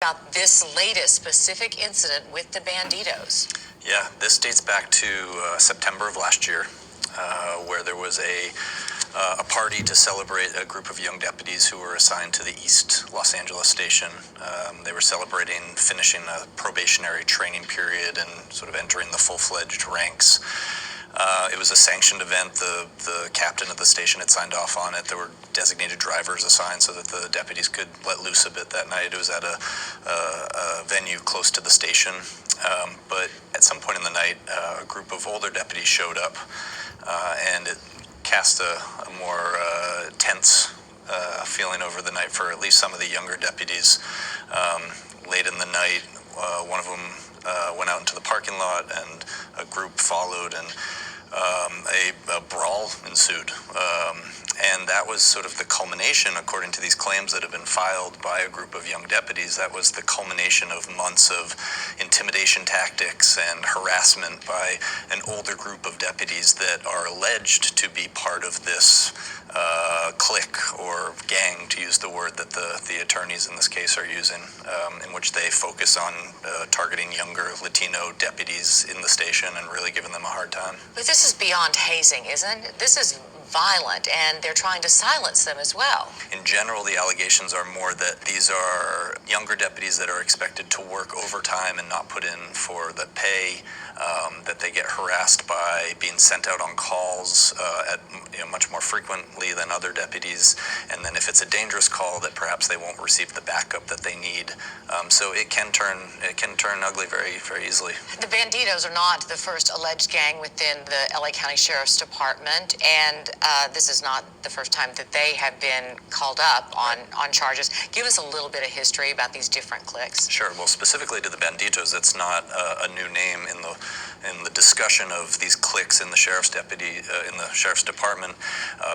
about this latest specific incident with the Banditos. Yeah, this dates back to September of last year, where there was a party to celebrate a group of young deputies who were assigned to the East Los Angeles station. They were celebrating finishing a probationary training period and sort of entering the full-fledged ranks. It was a sanctioned event. The captain of the station had signed off on it. There were designated drivers assigned so that the deputies could let loose a bit that night. It was at a venue close to the station. But at some point in the night, a group of older deputies showed up, and it cast a more tense feeling over the night for at least some of the younger deputies. Late in the night, one of them went out into the parking lot, and a group followed, and a brawl ensued. And that was sort of the culmination, according to these claims that have been filed by a group of young deputies, that was the culmination of months of intimidation tactics and harassment by an older group of deputies that are alleged to be part of this clique or gang, to use the word that the attorneys in this case are using, in which they focus on targeting younger Latino deputies in the station and really giving them a hard time. But this is beyond hazing, isn't it? This is violent, and they're trying to silence them as well. In general, the allegations are more that these are younger deputies that are expected to work overtime and not put in for the pay, that they get harassed by being sent out on calls much more frequently than other deputies, and then if it's a dangerous call, that perhaps they won't receive the backup that they need. So it can turn ugly very, very easily. The Banditos are not the first alleged gang within the LA County Sheriff's Department, and this is not the first time that they have been called up on charges. Give us a little bit of history about these different cliques. Sure. Well, specifically to the Banditos, it's not a new name in the discussion of these cliques in the sheriff's department.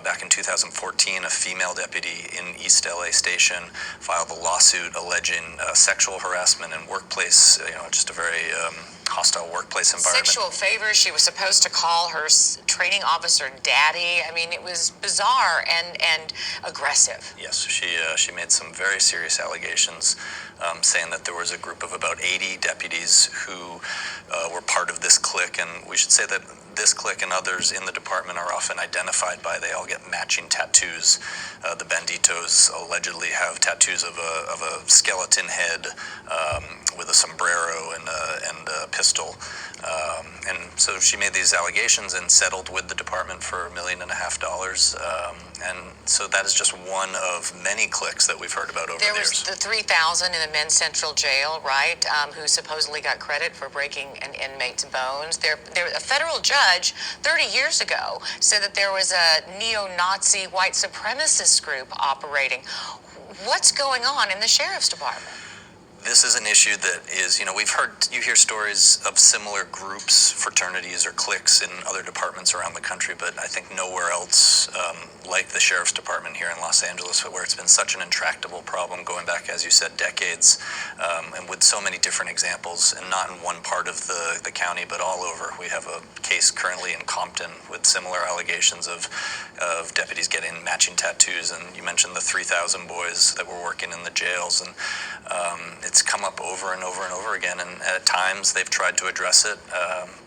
Back in 2014, a female deputy in East LA Station filed a lawsuit alleging sexual harassment and workplace, just a very hostile workplace environment. Sexual favors. She was supposed to call her training officer daddy. I mean, it was bizarre and aggressive. Yes, she made some very serious allegations, saying that there was a group of about 80 deputies who were part of this clique, and we should say that this clique and others in the department are often identified by, they all get matching tattoos. The Banditos allegedly have tattoos of a skeleton head with a sombrero and a pistol. And so she made these allegations and settled with the department for $1.5 million. And so that is just one of many cliques that we've heard about over the years. There was the 3,000 in the men's central jail, right, who supposedly got credit for breaking an inmate's bones. A federal judge 30 years ago said that there was a neo-Nazi white supremacist group operating. What's going on in the sheriff's department? This is an issue that is, you hear stories of similar groups, fraternities, or cliques in other departments around the country, but I think nowhere else like the sheriff's department here in Los Angeles, where it's been such an intractable problem going back, as you said, decades, and with so many different examples, and not in one part of the county, but all over. We have a case currently in Compton with similar allegations of deputies getting matching tattoos, and you mentioned the 3,000 boys that were working in the jails, and it's come up over and over and over again, and at times they've tried to address it,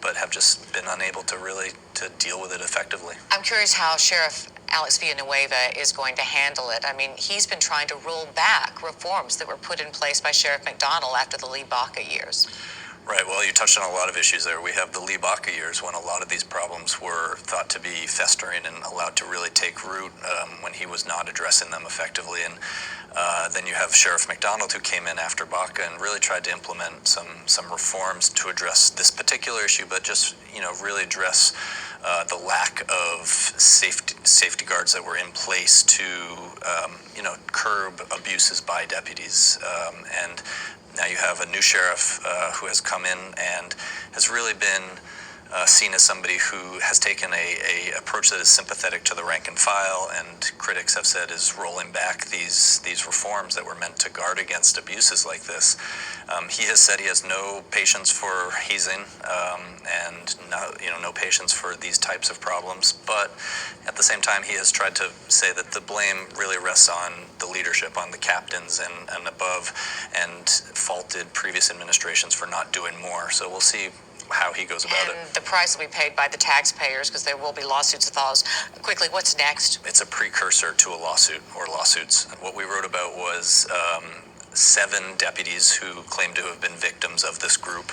but have just been unable to really deal with it effectively. I'm curious how Sheriff Alex Villanueva is going to handle it. I mean, he's been trying to roll back reforms that were put in place by Sheriff McDonnell after the Lee Baca years. Right. Well, you touched on a lot of issues there. We have the Lee Baca years when a lot of these problems were thought to be festering and allowed to really take root when he was not addressing them effectively. And then you have Sheriff McDonnell, who came in after Baca and really tried to implement some reforms to address this particular issue, but just really address the lack of safety guards that were in place to curb abuses by deputies. And now you have a new sheriff who has come in and has really been seen as somebody who has taken a approach that is sympathetic to the rank and file, and critics have said is rolling back these reforms that were meant to guard against abuses like this. He has said he has no patience for hazing and no patience for these types of problems. But at the same time, he has tried to say that the blame really rests on the leadership, on the captains and above, and faulted previous administrations for not doing more. So we'll see how he goes about it. And the price will be paid by the taxpayers because there will be lawsuits with those. Quickly, what's next? It's a precursor to a lawsuit or lawsuits. What we wrote about was 7 deputies who claim to have been victims of this group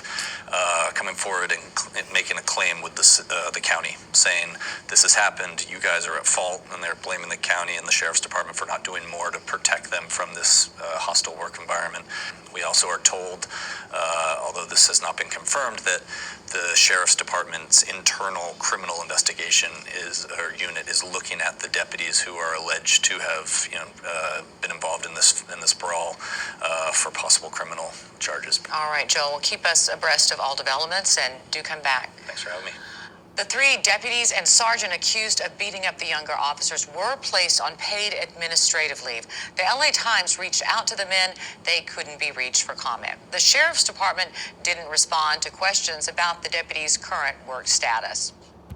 coming forward and making a claim with the county, saying this has happened, you guys are at fault, and they're blaming the county and the sheriff's department for not doing more to protect them from this hostile work environment. We also are told, although this has not been confirmed, that the sheriff's department's internal criminal investigation unit is looking at the deputies who are alleged to have been involved in this brawl for possible criminal charges. All right, Joel, well, keep us abreast of all developments and do come back. Thanks for having me. The 3 deputies and sergeant accused of beating up the younger officers were placed on paid administrative leave. The LA Times reached out to the men. They couldn't be reached for comment. The sheriff's department didn't respond to questions about the deputies' current work status.